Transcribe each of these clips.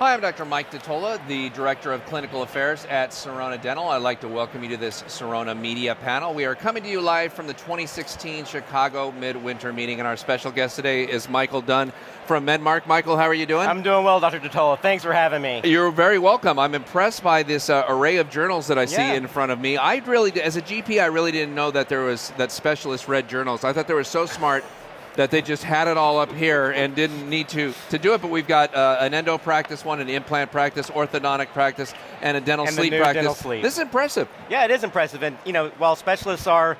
Hi, I'm Dr. Mike DiTolla, the Director of Clinical Affairs at Sirona Dental. I'd like to welcome you to this Sirona Media Panel. We are coming to you live from the 2016 Chicago Midwinter meeting, and our special guest today is Michael Dunn from MedMark. Michael, how are you doing? I'm doing well, Dr. DiTolla. Thanks for having me. You're very welcome. I'm impressed by this array of journals that I see in front of me. I really, as a GP, I really didn't know that there was that specialists read journals. I thought they were so smart that they just had it all up here and didn't need to do it, but we've got an endo practice one, an implant practice, orthodontic practice, and a dental sleep practice. Dental sleep. This is impressive. Yeah, it is impressive, and while specialists are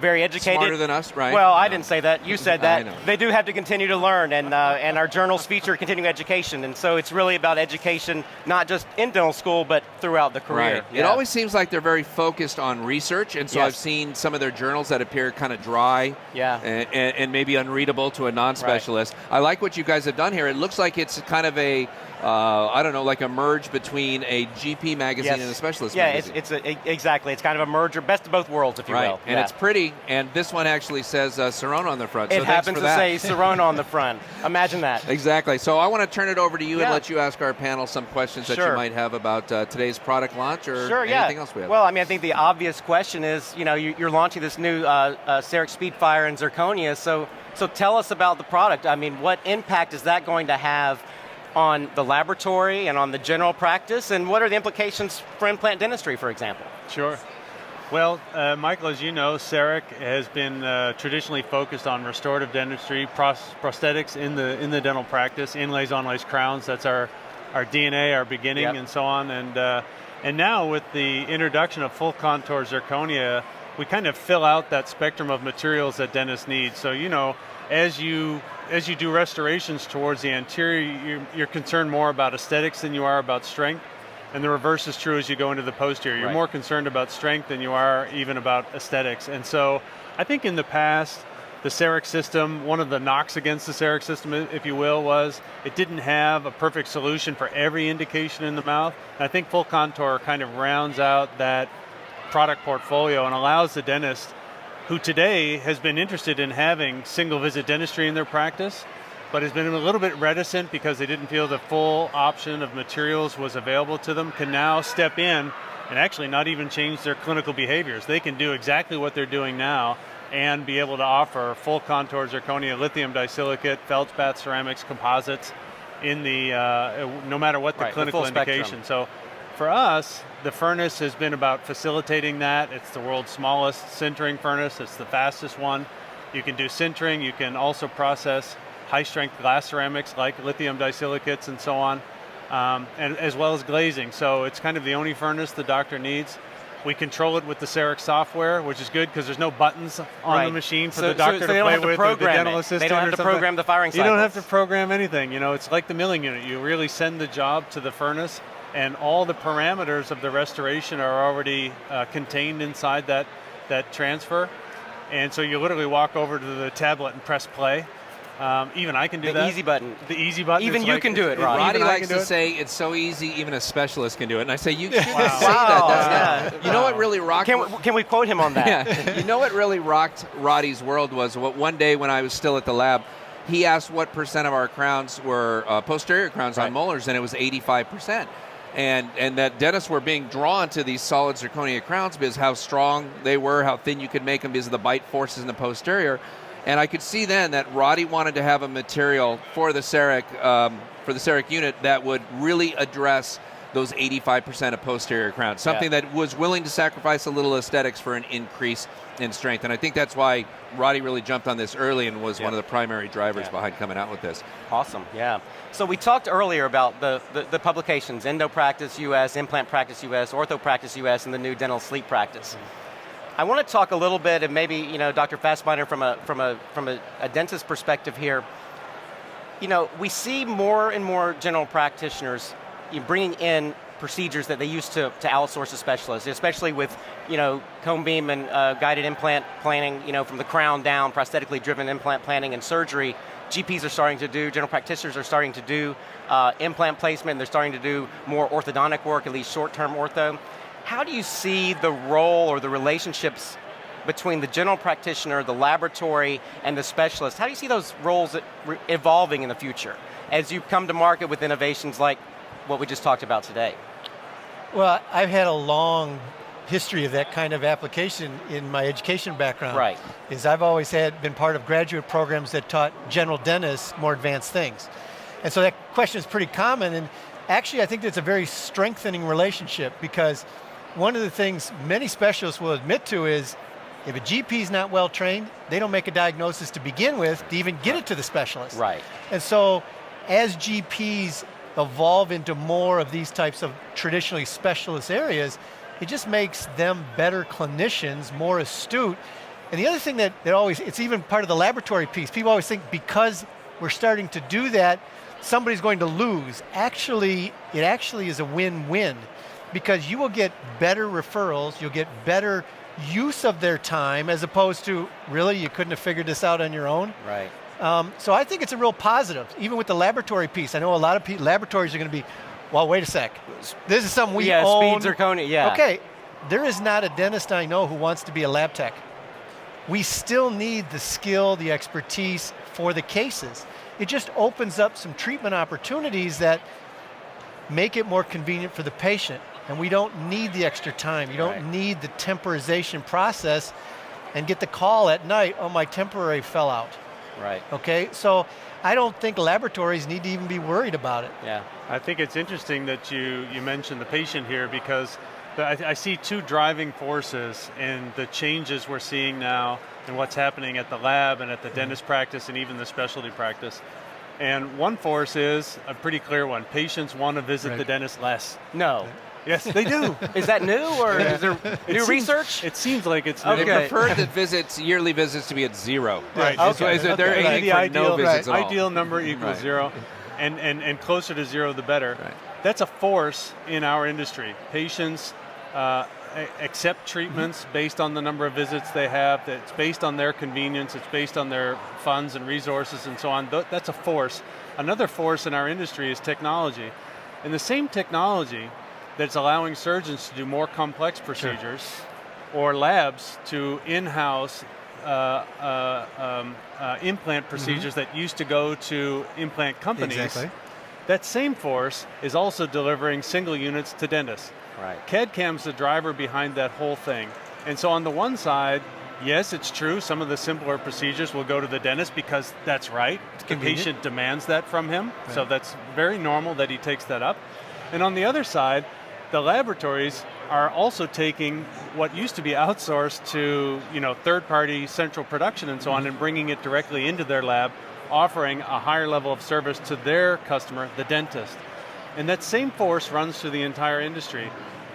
very educated. Smarter than us, right? Well, I didn't say that. You said that. I know. They do have to continue to learn, and our journals feature continuing education, and so it's really about education, not just in dental school, but throughout the career. Right. Yeah. It always seems like they're very focused on research, and so I've seen some of their journals that appear kind of dry and maybe unreadable to a non-specialist. Right. I like what you guys have done here. It looks like it's kind of a like a merge between a GP magazine and a specialist magazine. Yeah, exactly. It's kind of a merger, best of both worlds, if you will. And it's pretty, and this one actually says Sirona on the front. It so happens to say Sirona on the front. Imagine that. Exactly. So I want to turn it over to you and let you ask our panel some questions that you might have about today's product launch or anything else we have. Well, I think the obvious question is, you're launching this new CEREC Speedfire and Zirconia, so tell us about the product. I mean, what impact is that going to have on the laboratory and on the general practice, and what are the implications for implant dentistry, for example? Sure. Well, Michael, as you know, CEREC has been traditionally focused on restorative dentistry, prosthetics in the dental practice, inlays, onlays, crowns. That's our DNA, our beginning, and so on. And now with the introduction of full contour zirconia, we kind of fill out that spectrum of materials that dentists need. So as you do restorations towards the anterior, you're concerned more about aesthetics than you are about strength. And the reverse is true as you go into the posterior. You're more concerned about strength than you are even about aesthetics. And so I think in the past, the CEREC system, one of the knocks against the CEREC system, if you will, was it didn't have a perfect solution for every indication in the mouth. And I think full contour kind of rounds out that product portfolio and allows the dentist who today has been interested in having single visit dentistry in their practice, but has been a little bit reticent because they didn't feel the full option of materials was available to them, can now step in and actually not even change their clinical behaviors. They can do exactly what they're doing now and be able to offer full contour zirconia, lithium disilicate, feldspathe ceramics, composites in the no matter what the clinical indication. So for us, the furnace has been about facilitating that. It's the world's smallest sintering furnace. It's the fastest one. You can do sintering. You can also process high-strength glass ceramics like lithium disilicates and so on, and as well as glazing. So it's kind of the only furnace the doctor needs. We control it with the CEREC software, which is good because there's no buttons on the machine for the doctor to play with, or the dental assistant. They don't have to program the firing cycles. You don't have to program anything. It's like the milling unit. You really send the job to the furnace, and all the parameters of the restoration are already contained inside that transfer. And so you literally walk over to the tablet and press play. Even I can do that. The easy button. The easy button. Even you can do it, Roddy. Roddy likes to say it's so easy, even a specialist can do it. And I say, you shouldn't say that. You know what really rocked? Can we quote him on that? You know what really rocked Roddy's world was one day when I was still at the lab, he asked what percent of our crowns were posterior crowns on molars, and it was 85%. And that dentists were being drawn to these solid zirconia crowns because how strong they were, how thin you could make them because of the bite forces in the posterior. And I could see then that Roddy wanted to have a material for the CEREC unit that would really address those 85% of posterior crowns, something that was willing to sacrifice a little aesthetics for an increase in strength. And I think that's why Roddy really jumped on this early and was one of the primary drivers behind coming out with this. Awesome, yeah. So we talked earlier about the publications, Endo Practice US, Implant Practice US, Ortho Practice US, and the new Dental Sleep Practice. I want to talk a little bit, and maybe Dr. Fasbinder from a dentist perspective here. We see more and more general practitioners bringing in procedures that they used to outsource to specialists, especially with cone beam and guided implant planning. From the crown down, prosthetically driven implant planning and surgery. GPs are starting to do, general practitioners are starting to do implant placement. They're starting to do more orthodontic work, at least short-term ortho. How do you see the role or the relationships between the general practitioner, the laboratory, and the specialist? How do you see those roles evolving in the future as you come to market with innovations like what we just talked about today? Well, I've had a long history of that kind of application in my education background. Right. Is I've always been part of graduate programs that taught general dentists more advanced things. And so that question is pretty common, and actually I think that's a very strengthening relationship, because one of the things many specialists will admit to is if a GP is not well trained, they don't make a diagnosis to begin with to even get it to the specialist. Right. And so as GPs evolve into more of these types of traditionally specialist areas, it just makes them better clinicians, more astute. And the other thing that always, it's even part of the laboratory piece. People always think because we're starting to do that, somebody's going to lose. Actually, it actually is a win-win, because you will get better referrals, you'll get better use of their time, as opposed to, really, you couldn't have figured this out on your own? Right. So I think it's a real positive, even with the laboratory piece. I know a lot of laboratories are going to be, well, wait a sec. This is something we own. Speed zirconia, yeah. Okay, there is not a dentist I know who wants to be a lab tech. We still need the skill, the expertise for the cases. It just opens up some treatment opportunities that make it more convenient for the patient. And we don't need the extra time. You don't need the temporization process and get the call at night, oh, my temporary fell out. Right. Okay, so I don't think laboratories need to even be worried about it. Yeah. I think it's interesting that you mentioned the patient here, because I see two driving forces in the changes we're seeing now and what's happening at the lab and at the dentist practice and even the specialty practice. And one force is a pretty clear one. Patients want to visit the dentist less. No. Yes, they do. Is that new, or is there new research? It seems like it's new. They prefer the yearly visits to be at 0. Right. Okay. So they're aiming for no visits at all. Ideal number equals 0, and closer to 0 the better. Right. That's a force in our industry. Patients accept treatments based on the number of visits they have. It's based on their convenience. It's based on their funds and resources and so on. That's a force. Another force in our industry is technology. And the same technology that's allowing surgeons to do more complex procedures, or labs to in-house implant procedures that used to go to implant companies. Exactly. That same force is also delivering single units to dentists. Right. CAD-CAM's the driver behind that whole thing. And so on the one side, yes, it's true, some of the simpler procedures will go to the dentist because that's right. The patient demands that from him, so that's very normal that he takes that up. And on the other side, the laboratories are also taking what used to be outsourced to, third-party central production and so on, and bringing it directly into their lab, offering a higher level of service to their customer, the dentist. And that same force runs through the entire industry.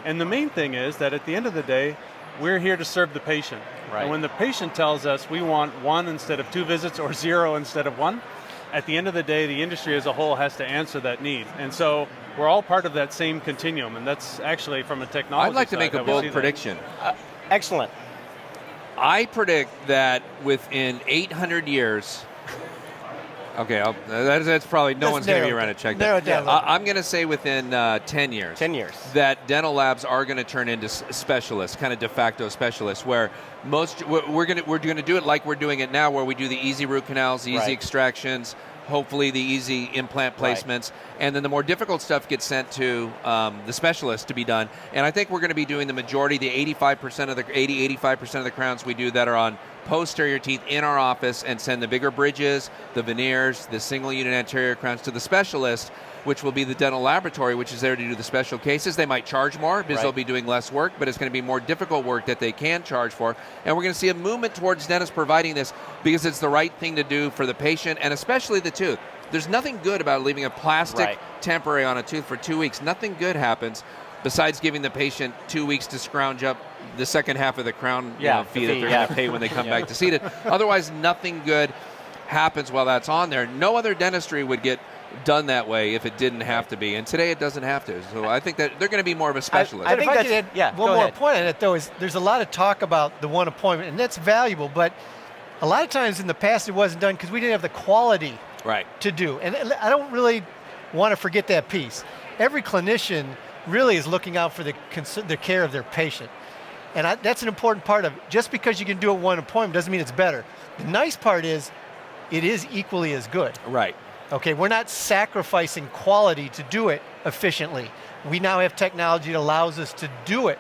And the main thing is that at the end of the day, we're here to serve the patient. Right. And when the patient tells us we want 1 instead of 2 visits or 0 instead of 1, at the end of the day, the industry as a whole has to answer that need. And so we're all part of that same continuum, and that's actually from a technology I'd like to make a bold that. prediction. Excellent. I predict that within 800 years, okay, that's probably, no one's going to be around to check that. I'm going to say within 10 years. 10 years. That dental labs are going to turn into specialists, kind of de facto specialists, where we're going to do it like we're doing it now, where we do the easy root canals, the easy extractions, hopefully the easy implant placements, and then the more difficult stuff gets sent to the specialist to be done. And I think we're going to be doing the majority, the 85% of the 85% of the crowns we do that are on posterior teeth in our office, and send the bigger bridges, the veneers, the single unit anterior crowns to the specialist, which will be the dental laboratory, which is there to do the special cases. They might charge more because they'll be doing less work, but it's going to be more difficult work that they can charge for. And we're going to see a movement towards dentists providing this because it's the right thing to do for the patient, and especially the tooth. There's nothing good about leaving a plastic temporary on a tooth for 2 weeks. Nothing good happens besides giving the patient 2 weeks to scrounge up the second half of the crown fee that they're going to pay when they come back to seat it. Otherwise, nothing good happens while that's on there. No other dentistry would get done that way if it didn't have to be. And today it doesn't have to. So I think that they're going to be more of a specialist. I think that's one more point on it, though, is there's a lot of talk about the one appointment, and that's valuable, but a lot of times in the past it wasn't done because we didn't have the quality to do. And I don't really want to forget that piece. Every clinician really is looking out for the care of their patient. And that's an important part of it. Just because you can do it one appointment doesn't mean it's better. The nice part is it is equally as good. Right. Okay, we're not sacrificing quality to do it efficiently. We now have technology that allows us to do it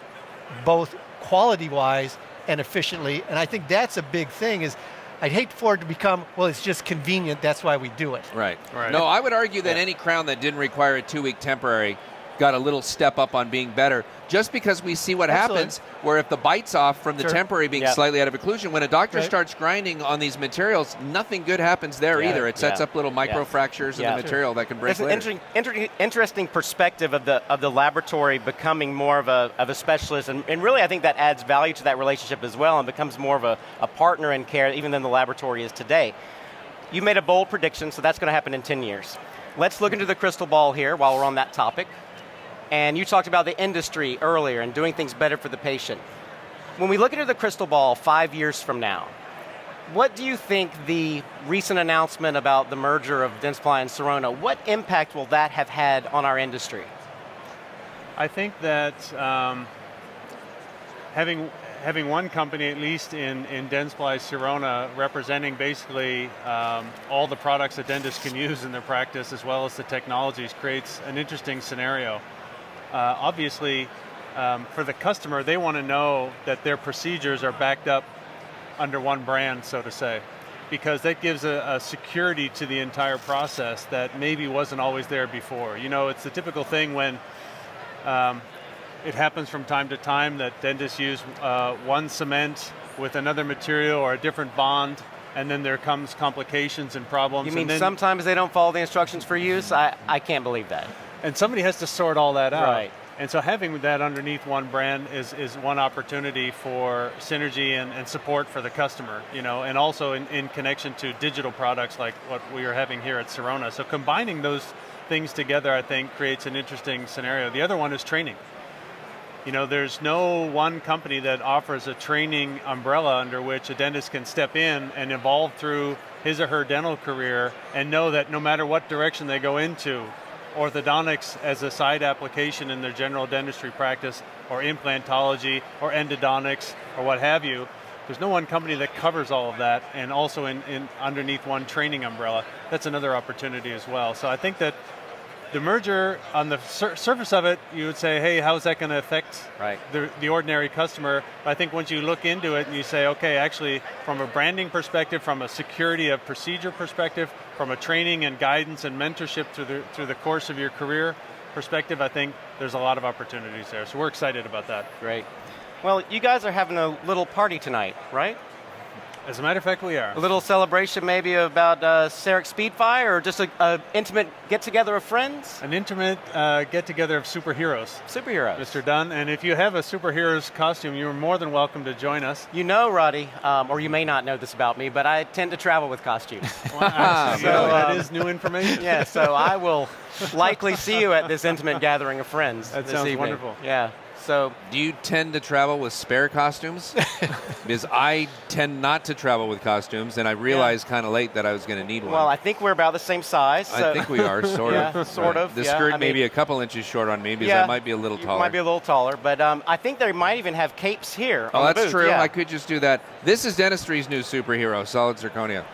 both quality-wise and efficiently, and I think that's a big thing. Is I'd hate for it to become, well, it's just convenient, that's why we do it. Right. No, I would argue that any crown that didn't require a 2-week temporary got a little step up on being better, just because we see what happens where if the bite's off from the temporary being slightly out of occlusion, when a doctor starts grinding on these materials, nothing good happens there either. It sets up little microfractures in the material that can break later. It's an interesting perspective of the laboratory becoming more of a specialist, and really I think that adds value to that relationship as well and becomes more of a partner in care even than the laboratory is today. You made a bold prediction, so that's going to happen in 10 years. Let's look into the crystal ball here while we're on that topic. And you talked about the industry earlier and doing things better for the patient. When we look into the crystal ball 5 years from now, what do you think the recent announcement about the merger of Dentsply and Sirona, what impact will that have had on our industry? I think that having one company, at least in Dentsply Sirona, representing basically all the products that dentists can use in their practice as well as the technologies, creates an interesting scenario. Obviously, for the customer, they want to know that their procedures are backed up under one brand, so to say, because that gives a security to the entire process that maybe wasn't always there before. You know, it's the typical thing when it happens from time to time that dentists use one cement with another material or a different bond, and then there comes complications and problems. You mean sometimes they don't follow the instructions for use? I can't believe that. And somebody has to sort all that out. Right. And so having that underneath one brand is one opportunity for synergy and support for the customer, you know, and also in connection to digital products like what we are having here at Sirona. So combining those things together, I think, creates an interesting scenario. The other one is training. You know, there's no one company that offers a training umbrella under which a dentist can step in and evolve through his or her dental career and know that no matter what direction they go into, orthodontics as a side application in their general dentistry practice, or implantology, or endodontics, or what have you, there's no one company that covers all of that, and also in underneath one training umbrella. That's another opportunity as well. So I think that the merger, on the surface of it, you would say, hey, how is that going to affect the ordinary customer? But I think once you look into it and you say, okay, actually, from a branding perspective, from a security of procedure perspective, from a training and guidance and mentorship through the course of your career perspective, I think there's a lot of opportunities there. So we're excited about that. Great. Well, you guys are having a little party tonight, right? As a matter of fact, we are. A little celebration maybe about CEREC Speedfire, or just an intimate get-together of friends? An intimate get-together of superheroes. Superheroes. Mr. Dunn, and if you have a superhero's costume, you're more than welcome to join us. You know, Roddy, or you may not know this about me, but I tend to travel with costumes. Wow. So that is new information. Yeah, so I will likely see you at this intimate gathering of friends That this sounds evening. wonderful. Yeah. So, do you tend to travel with spare costumes? Because I tend not to travel with costumes, and I realized kind of late that I was going to need one. Well, I think we're about the same size. So. I think we are, sort of. Yeah, sort of. The skirt may be a couple inches short on me, because I might be a little taller. You might be a little taller, but I think they might even have capes here. Oh, on the that's booth. true. Yeah. I could just do that. This is dentistry's new superhero, solid zirconia.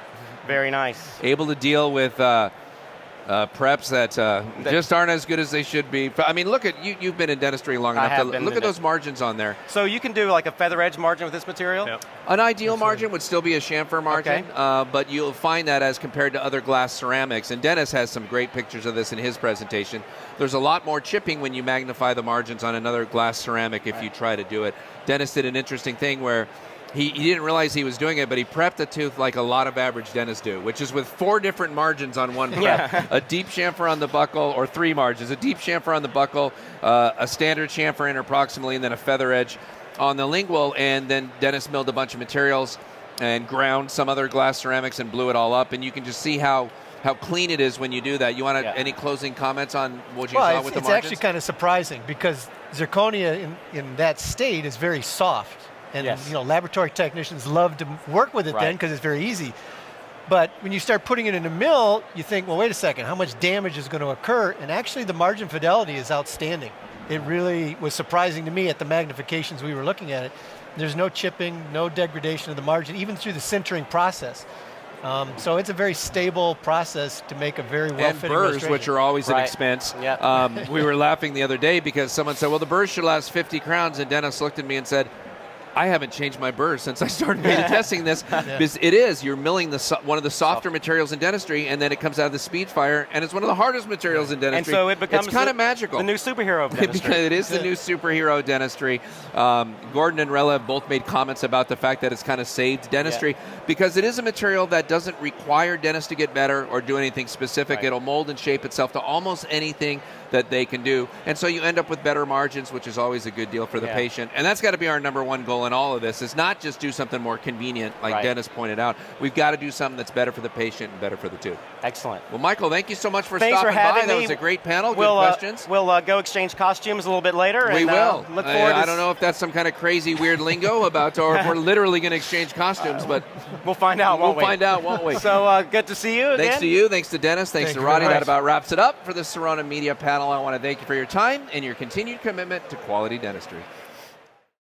Very nice. Able to deal with preps that just aren't as good as they should be. I mean, look at you. You've been in dentistry long enough to look at those margins on there. So you can do like a feather edge margin with this material? Yep. An ideal margin would still be a chamfer margin, but you'll find that as compared to other glass ceramics, and Dennis has some great pictures of this in his presentation, there's a lot more chipping when you magnify the margins on another glass ceramic if you try to do it. Dennis did an interesting thing where he didn't realize he was doing it, but he prepped the tooth like a lot of average dentists do, which is with 4 different margins on one prep. A deep chamfer on the buccal, or 3 margins. A deep chamfer on the buccal, a standard chamfer interproximally, and then a feather edge on the lingual, and then Dennis milled a bunch of materials and ground some other glass ceramics and blew it all up, and you can just see how clean it is when you do that. You want any closing comments on what you saw with the margins? It's actually kind of surprising, because zirconia in that state is very soft. And you know, laboratory technicians love to work with it then because it's very easy. But when you start putting it in a mill, you think, well, wait a second, how much damage is going to occur? And actually the margin fidelity is outstanding. It really was surprising to me at the magnifications we were looking at it. There's no chipping, no degradation of the margin, even through the sintering process. So it's a very stable process to make a very well-fitting burrs, illustration. which are always an Right. expense. Yep. We were laughing the other day because someone said, well, the burrs should last 50 crowns, and Dennis looked at me and said, I haven't changed my burrs since I started beta testing this. Because it is, you're milling one of the softer materials in dentistry, and then it comes out of the speed fire, and it's one of the hardest materials in dentistry. And so it becomes it's kind of magical. The new superhero of dentistry. Because it is the new superhero dentistry. Gordon and Rella have both made comments about the fact that it's kind of saved dentistry because it is a material that doesn't require dentists to get better or do anything specific. Right. It'll mold and shape itself to almost anything that they can do. And so you end up with better margins, which is always a good deal for the patient. And that's got to be our number one goal in all of this, is not just do something more convenient, like Dennis pointed out. We've got to do something that's better for the patient and better for the tooth. Excellent. Well, Michael, thank you so much for Thanks stopping for having by. That me. was a great panel. We'll, good questions. We'll go exchange costumes a little bit later. We and, will. Look forward I to don't know if that's some kind of crazy, weird lingo about, or if we're literally going to exchange costumes, but we'll find out, won't we? We'll find out, won't we? So good to see you again. Thanks to you. Thanks to Dennis. Thanks Thank to you Roddy. very That much. about wraps it up for the Sirona Media panel. I want to thank you for your time and your continued commitment to quality dentistry.